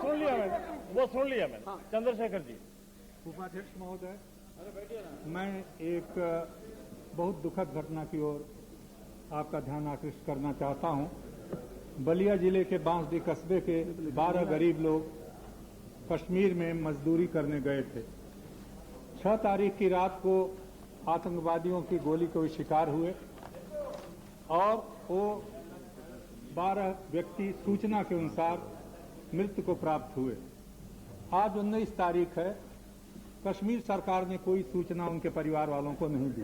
सुन लिया मैंने। चंद्रशेखर जी। उपाध्यक्ष महोदय, मैं एक बहुत दुखद घटना की ओर आपका ध्यान आकृष्ट करना चाहता हूं। बलिया जिले के बांसडीह कस्बे के 12 गरीब लोग कश्मीर में मजदूरी करने गए थे। 6 तारीख की रात को आतंकवादियों की गोली के शिकार हुए और वो 12 व्यक्ति सूचना के अनुसार मृत्यु को प्राप्त हुए। आज 19 तारीख है। कश्मीर सरकार ने कोई सूचना उनके परिवार वालों को नहीं दी।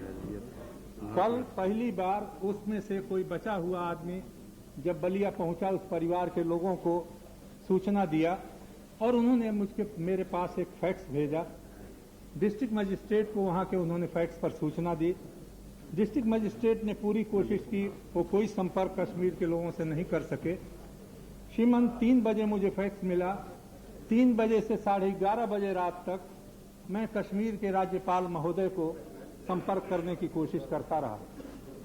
कल पहली बार उसमें से कोई बचा हुआ आदमी जब बलिया पहुंचा, उस परिवार के लोगों को सूचना दिया और उन्होंने मेरे पास एक फैक्स भेजा। डिस्ट्रिक्ट मजिस्ट्रेट को वहां के उन्होंने फैक्स पर सूचना दी। डिस्ट्रिक्ट मजिस्ट्रेट ने पूरी कोशिश की, वो कोई संपर्क कश्मीर के लोगों से नहीं कर सके। श्रीमान 3 बजे मुझे फैक्स मिला। 3 बजे से 11:30 बजे रात तक मैं कश्मीर के राज्यपाल महोदय को संपर्क करने की कोशिश करता रहा।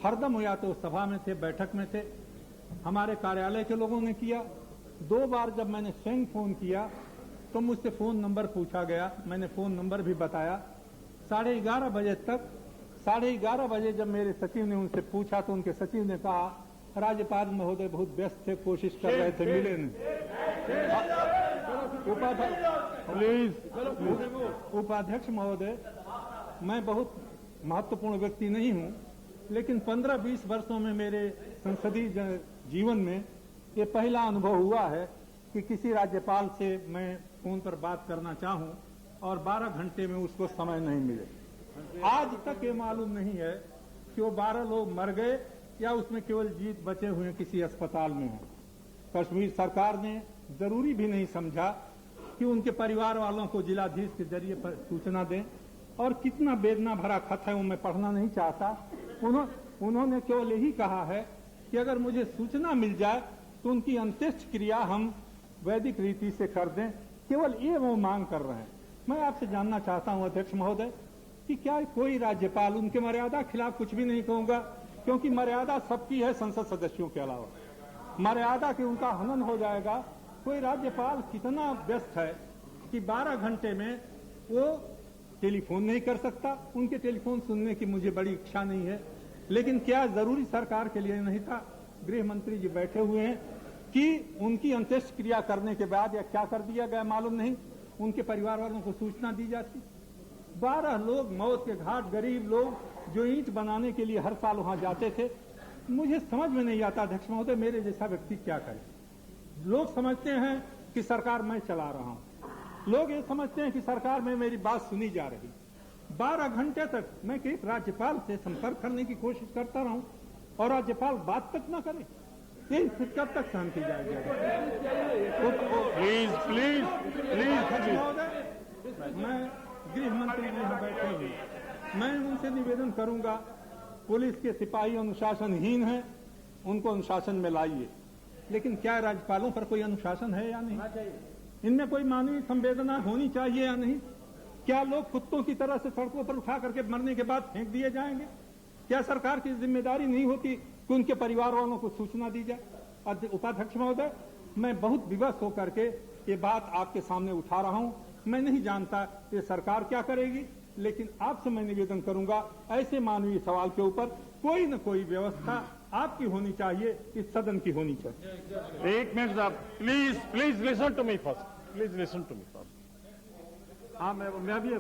हरदम या तो सभा में थे, बैठक में थे, हमारे कार्यालय के लोगों ने किया। 2 बार जब मैंने स्वयं फोन किया तो मुझसे फोन नंबर पूछा गया, मैंने फोन नंबर भी बताया। 11:30 बजे तक 11:30 बजे जब मेरे सचिव ने उनसे पूछा तो उनके सचिव ने कहा राज्यपाल महोदय बहुत व्यस्त थे, कोशिश कर रहे थे, मिले नहीं। उपाध्यक्ष महोदय, मैं बहुत महत्वपूर्ण व्यक्ति नहीं हूं, लेकिन 15-20 वर्षों में मेरे संसदीय जीवन में ये पहला अनुभव हुआ है कि किसी राज्यपाल से मैं फोन पर बात करना चाहूं और 12 घंटे में उसको समय नहीं मिले। आज तक ये मालूम नहीं है कि वो 12 लोग मर गए या उसमें केवल जीवित बचे हुए किसी अस्पताल में हैं। कश्मीर सरकार ने जरूरी भी नहीं समझा कि उनके परिवार वालों को जिलाधीश के जरिए पर सूचना दें। और कितना वेदना भरा खत है वो मैं पढ़ना नहीं चाहता। उन्होंने केवल यही कहा है कि अगर मुझे सूचना मिल जाए तो उनकी अंत्येष्टि क्रिया हम वैदिक रीति से कर दें। केवल ये वो मांग कर रहे हैं। मैं आपसे जानना चाहता हूं अध्यक्ष महोदय कि क्या कोई राज्यपाल, उनके मर्यादा खिलाफ कुछ भी नहीं कहूंगा क्योंकि मर्यादा सबकी है, संसद सदस्यों के अलावा मर्यादा की उनका हनन हो जाएगा। कोई राज्यपाल कितना व्यस्त है कि 12 घंटे में वो टेलीफोन नहीं कर सकता। उनके टेलीफोन सुनने की मुझे बड़ी इच्छा नहीं है, लेकिन क्या जरूरी सरकार के लिए नहीं था? गृह मंत्री जी बैठे हुए हैं कि उनकी अंत्येष्टि क्रिया करने के बाद या क्या कर दिया गया मालूम नहीं, उनके परिवार वालों को सूचना दी जाती। 12 लोग मौत के घाट, गरीब लोग जो ईंट बनाने के लिए हर साल वहां जाते थे। मुझे समझ में नहीं आता अध्यक्ष महोदय, मेरे जैसा व्यक्ति क्या करे। लोग समझते हैं कि सरकार मैं चला रहा हूं, लोग ये समझते हैं कि सरकार में मेरी बात सुनी जा रही। 12 घंटे तक मैं एक राज्यपाल से संपर्क करने की कोशिश करता रहा और राज्यपाल बात तक न करे, ये कब तक सहन की जाएगी? प्लीज मैं गृह मंत्री यहां बैठे हुए, मैं उनसे निवेदन करूंगा, पुलिस के सिपाही अनुशासनहीन हैं, उनको अनुशासन में लाइए। लेकिन क्या राज्यपालों पर कोई अनुशासन है या नहीं? इनमें कोई मानवीय संवेदना होनी चाहिए या नहीं? क्या लोग कुत्तों की तरह से सड़कों पर उठा करके मरने के बाद फेंक दिए जाएंगे? क्या सरकार की जिम्मेदारी नहीं होती कि उनके परिवार वालों को सूचना दी जाए? उपाध्यक्ष महोदय, मैं बहुत विवश होकर के ये बात आपके सामने उठा रहा हूं। मैं नहीं जानता ये सरकार क्या करेगी, लेकिन आपसे मैं निवेदन करूंगा ऐसे मानवीय सवाल के ऊपर कोई न कोई व्यवस्था आपकी होनी चाहिए, इस सदन की होनी चाहिए। 1 मिनट साहब, please listen to me first, please listen to me first. हाँ, मैं भी